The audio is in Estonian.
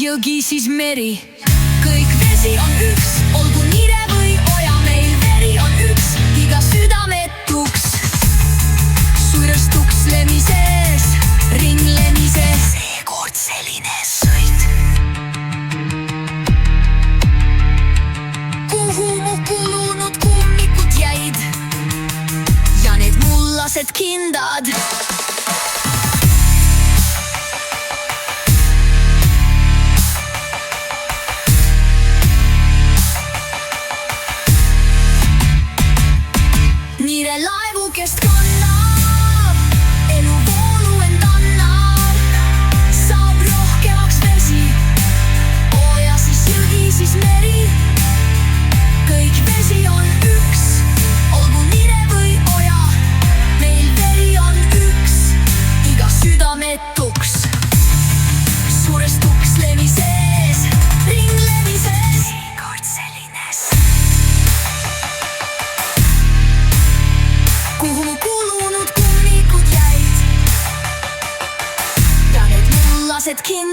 jõgi, siis meri. Kõik vesi on üks, olgu nire või oja, meil veri on üks, iga südametuks. Suures tukslemises, ringlemises, seekord selline sõit. Kuhu mu kulunud kummikud jäid ja need mullased kindad? Nire laevukest kannab, elu voolu end annab. Saab rohkemaks vesi, oja, siis jõgi, siis meri. Kõik vesi on üks, olgu nire või oja, meil veri on üks, iga südametuks. Suures tukslemises, ringlemises, seekord selline sõit. Kuhu mu kulunud kummikud jäid ja need mullased kindad?